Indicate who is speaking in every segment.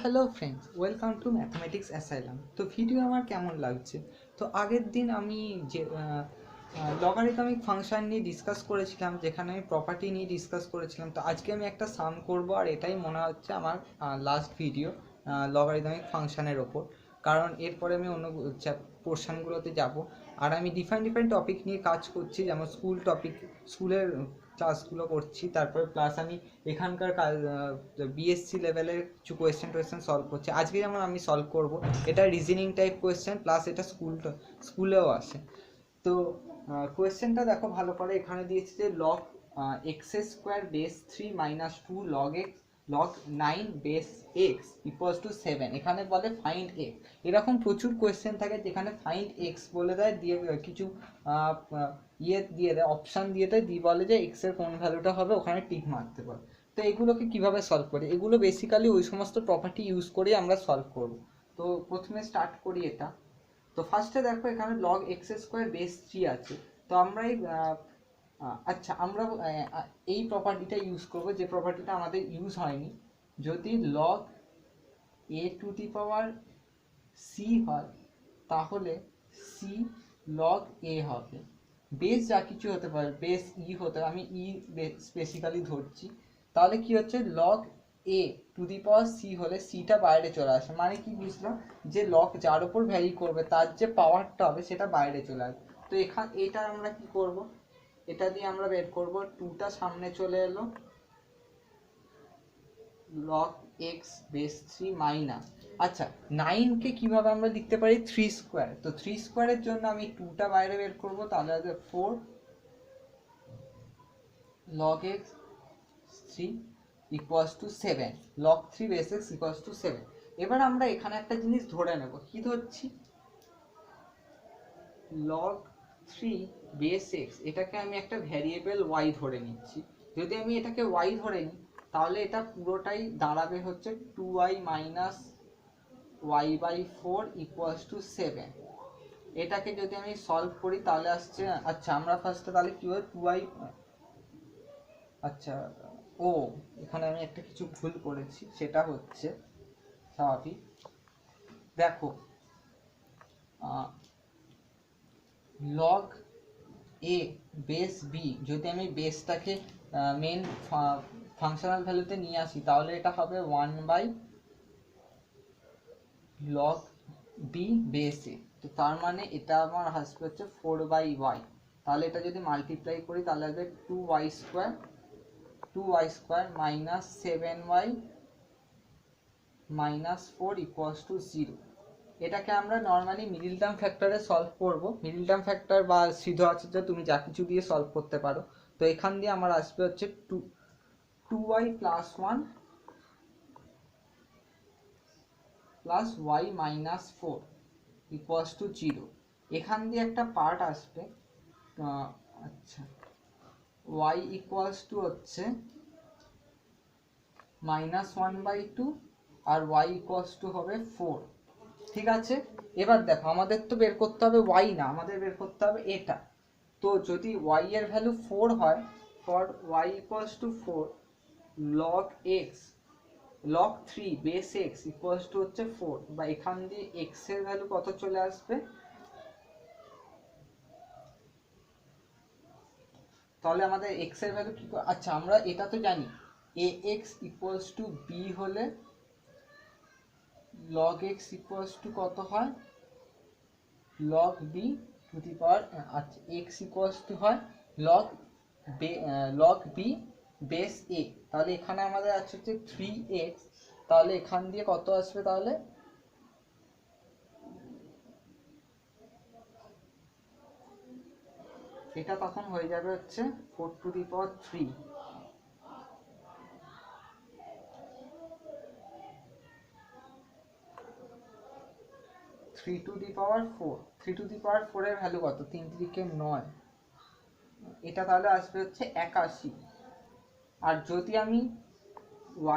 Speaker 1: Hello friends, welcome to mathematics asylum. তো video আমার কেমন লাগছে? তো আগের দিন আমি যে লগারিদমিক ফাংশন নিয়ে ডিসকাস করেছিলাম, যেখানে আমি প্রপার্টি নিয়ে ডিসকাস করেছিলাম। তো আজকে আমি একটা সাম করব, আর এটাই মনে হচ্ছে আমার লাস্ট ভিডিও লগারিদমিক ফাংশনের ওপর, কারণ এরপরে আমি অন্য পোর্শনগুলোতে যাব। আর আমি ডিফারেন্ট টপিক নিয়ে কাজ করছি, যেমন স্কুলের ক্লাসগুলো করছি, তারপরে প্লাস আমি এখানকার বিএসসি লেভেলের কিছু কোয়েশ্চেন সলভ করছি। আজকে যেমন আমি সলভ করব, এটা রিজনিং টাইপ কোয়েশ্চেন, প্লাস এটা স্কুলেও আসে। তো কোয়েশ্চেনটা দেখো ভালো করে, এখানে দিয়েছে যে log x square base 3 minus 2 log 9 base x equals to 7। এখানে বলে ফাইন্ড এক্স। এরকম প্রচুর কোয়েশ্চেন থাকে যেখানে ফাইন্ড এক্স বলে দেয়, দিয়ে কিছু দিয়ে দেয়, অপশান দিয়ে দেয়, দিয়ে বলে যে এক্স এর কোন ভ্যালুটা হবে ওখানে টিক মারতে পারে। তো এগুলোকে কিভাবে সলভ করি? এগুলো বেসিক্যালি ওই সমস্ত প্রপার্টি ইউজ করে আমরা সলভ করব। তো প্রথমে স্টার্ট করি এটা। তো ফার্স্টে দেখো এখানে লগ এক্স স্কোয়ার বেস 3 আছে। তো আমরা আমরা এই প্রপার্টিটা ইউজ করব, যে প্রপার্টিটা আমাদের ইউজ হয়নি। যদি log A to the power C হয়, তাহলে সি লগ এ হবে। বেস যা কিছু হতে পারে, বেস ই হতে পারে, আমি ই স্পেসিক্যালি ধরছি। তাহলে কি হচ্ছে, log A to the power C হলে সিটা বাইরে চলে আসে। মানে কি বুঝলাম, যে লগ যার উপর ভ্যারি করবে তার যে পাওয়ারটা হবে সেটা বাইরে চলে আসবে। তো এটা আমরা কি করব, এটা দিয়ে আমরা বের করব, 2টা সামনে চলে এলো, লগ এক্স বেস 3 মাইনাস, আচ্ছা 9 কে কিভাবে আমরা লিখতে পারি 3 স্কোয়ার। তো 3 স্কোয়ারের জন্য আমি 2টা বাইরে বের করব, তাহলে হবে 4 log x 3 equals to 7, log 3 base x equals to 7। এবার আমরা এখানে একটা জিনিস ধরে নেব। কি ধরছি? log 3 বেস x, এটাকে আমি একটা ভ্যারিয়েবল y ধরে নিচ্ছি। যদি আমি এটাকে y ধরে নিই, তাহলে এটা পুরোটাই দাঁড়াবে হচ্ছে 2y minus y by 4 equals to 7। এটাকে যদি আমি সলভ করি তাহলে আসছে, আচ্ছা আমরা ফার্স্টে তাহলে কি হয় 2y, আচ্ছা ও এখানে আমি একটা কিছু ভুল করেছি, সেটা হচ্ছে স্বাভাবিক। দেখো লগ এ বেস বি, যদি আমি বেসটাকে মেন ফাংশনাল ভ্যালুতে নিয়ে আসি, তাহলে এটা হবে 1 বাই লগ বি বেস এ। তো তার মানে এটা আমার আসবে হচ্ছে 4 বাই ওয়াই। তাহলে এটা যদি মাল্টিপ্লাই করি তাহলে আসবে 2y square minus 7y minus 4 equals to 0। এটাকে আমরা নর্মালি মিডিল টার্ম ফ্যাক্টরে সলভ করব। মিডিল টার্ম ফ্যাক্টর বা সিধা আছে, যে তুমি যা কিছু দিয়ে সলভ করতে পারো। তো এখান দিয়ে আমার আসবে হচ্ছে 2y plus 1 plus y minus 4 equals to 0। এখান দিয়ে একটা পার্ট আসবে, আচ্ছা y ইকুয়ালস টু হচ্ছে মাইনাস 1/2 আর y ইকুয়ালস টু হবে 4। ঠিক আছে, এবার দেখো আমাদের তো বের করতে হবে y না, আমাদের বের করতে হবে এটা। তো যদি y এর ভ্যালু 4 হয়, for y equals two 4 log x log 3 base x equals to হচ্ছে 4, বা এখান দিয়ে x এর ভ্যালু কত চলে আসবে, তাহলে আমাদের x এর ভ্যালু কি, আচ্ছা আমরা এটা তো জানি ax ইকুয়ালস টু b হলে log x ইকুয়ালস টু কত হয়, log b টু দি পাওয়ার, আচ্ছা x ইকুয়ালস টু হয় log b বেস a। তাহলে এখানে আমাদের আছে হচ্ছে 3x, তাহলে এখান দিয়ে কত আসবে, তাহলে এটা তখন হয়ে যাবে হচ্ছে 4 to the power 3। 3 to the power 4, 3 to the power 4 এর ভ্যালু কত, 3 3 9, এটা তাহলে আসবে হচ্ছে 81। আর যদি আমি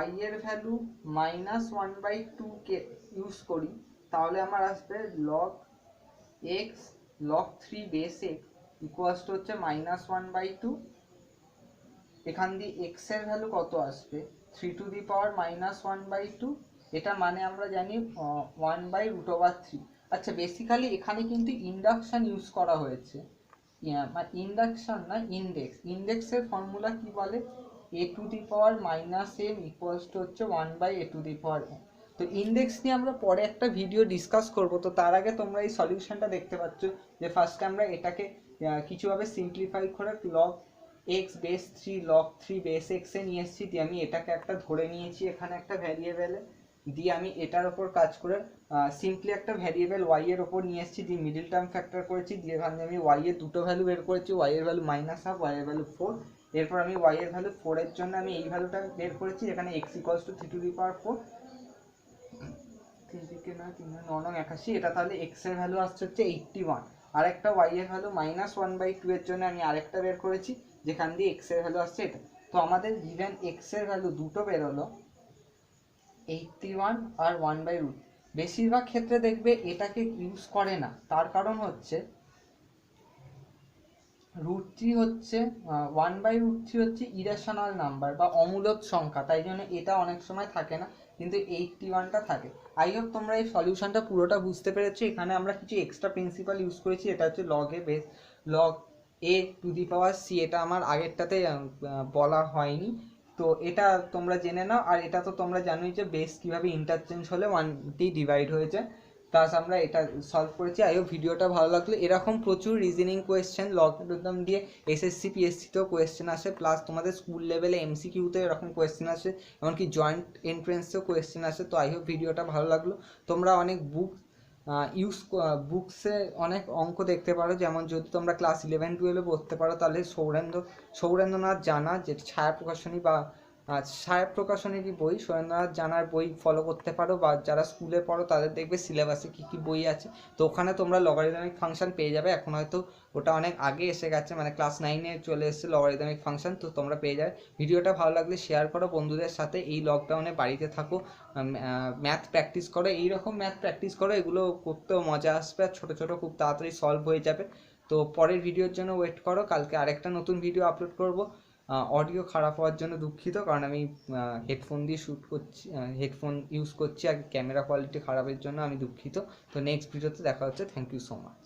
Speaker 1: y এর ভ্যালু মাইনাস 1/2 কে ইউজ করি, তাহলে আমার আসবে log x log 3 base x equals to হচ্ছে মাইনাস 1/2। এখান দিয়ে x এর ভ্যালু কত আসবে, 3 টু দি পাওয়ার মাইনাস 1/2। এটা মানে আমরা জানি 1/√3। আচ্ছা, বেসিক্যালি এখানে কিন্তু ইন্ডাকশন ইউজ করা হয়েছে, মানে ইন্ডাকশন না, ইন্ডেক্সের ফর্মুলা কি বলে, a⁻−m হচ্ছে 1/a⁴n। তো ইন্ডেক্স নিয়ে আমরা পরে একটা ভিডিও ডিসকাস করব। তো তার আগে তোমরা এই সলিউশনটা দেখতে পাচ্ছ যে ফার্স্ট আমরা এটাকে কিছুভাবে সিম্পলিফাই করে log x base 3 log 3 base x এ নিয়ে এসেছি, দিয়ে আমি এটাকে একটা ধরে নিয়েছি এখানে একটা ভ্যারিয়েবলে, দিয়ে আমি এটার ওপর কাজ করে সিম্পলি একটা ভ্যারিয়েবল y এর ওপর নিয়ে এসেছি, দিয়ে মিডল টার্ম ফ্যাক্টর করেছি, দিয়ে এখানে আমি y এর দুটো ভ্যালু বের করেছি, y এর ভ্যালু -1/2, y এর ভ্যালু 4। এরপর আমি y এর ভ্যালু 4 এর জন্য আমি এই ভ্যালুটা বের করেছি, এখানে x = 3⁴ 3 দিকে না 3×9=81, এটা তাহলে x এর ভ্যালু আসছে হচ্ছে 81। আর একটা y এর ভ্যালু -1/2 এর জন্য আমি আরেকটা বের করেছি, যেখান দিয়ে x এর ভ্যালু আসছে এটা। তো আমাদের গিভেন x এর ভ্যালু দুটো বের হলো, 81 আর 1/√। বেশিরভাগ ক্ষেত্রে দেখবে এটাকে ইউজ করে না, তার কারণ হচ্ছে √3 হচ্ছে 1/√3 হচ্ছে ইরেশনাল নাম্বার বা অমূলদ সংখ্যা, তাই জন্য এটা অনেক সময় থাকে না, কিন্তু 81টা থাকে। আই হোপ তোমরা এই সলিউশনটা পুরোটা বুঝতে পেরেছো। এখানে আমরা কিছু এক্সট্রা প্রিন্সিপাল ইউজ করেছি, এটা হচ্ছে log a⁻c, এটা আমার আগেরটাতে বলা হয়নি, তো এটা তোমরা জেনে নাও। আর এটা তো তোমরা জানোই যে বেস কিভাবে ইন্টারচেঞ্জ হলে 1 ডিভাইড হয়ে যায়, প্লাস আমরা এটা সলভ করেছি। আই হোপ ভিডিওটা ভালো লাগলো। এরকম প্রচুর রিজনিং কোয়েশ্চেন লগারিদম দিয়ে এসএসসি পিএসসিতেও কোয়েশ্চেন আসে, প্লাস তোমাদের স্কুল লেভেলে এমসিকিউতে এরকম কোয়েশ্চেন আসে, এমনকি জয়েন্ট এন্ট্রেন্সেও কোয়েশ্চেন আসে। তো আই হোপ ভিডিওটা ভালো লাগলো। তোমরা অনেক বুকসে অনেক অঙ্ক দেখতে পারো, যেমন যদি তোমরা ক্লাস 11-12 পড়তে পারো তাহলে সৌরেন্দ্রনাথ জানা, যে ছায়া প্রকাশনী বা ছায়া প্রকাশনীরই বই, সুরেন্দ্রনাথ জানার বই ফলো করতে পারো, বা যারা স্কুলে পড়ো তাদের দেখবে সিলেবাসে কী কী বই আছে, তো ওখানে তোমরা লগারিদমিক ফাংশন পেয়ে যাবে। এখন হয়তো ওটা অনেক আগে এসে গেছে, মানে ক্লাস 9-এ চলে এসেছে লগারিদমিক ফাংশন, তো তোমরা পেয়ে যাবে। ভিডিওটা ভালো লাগলে শেয়ার করো বন্ধুদের সাথে। এই লকডাউনে বাড়িতে থাকো, ম্যাথ প্র্যাকটিস করো, এইরকম ম্যাথ প্র্যাকটিস করো, এগুলো করতেও মজা আসবে, আর ছোটো ছোটো খুব তাড়াতাড়ি সলভ হয়ে যাবে। তো পরের ভিডিওর জন্য ওয়েট করো, কালকে আরেকটা নতুন ভিডিও আপলোড করব। অডিও খারাপ হওয়ার জন্য দুঃখিত, কারণ আমি হেডফোন দিয়ে শ্যুট করছি, হেডফোন ইউজ করছি, আর ক্যামেরা কোয়ালিটি খারাপের জন্য আমি দুঃখিত। তো নেক্সট ভিডিওতে দেখা হচ্ছে। Thank you so much.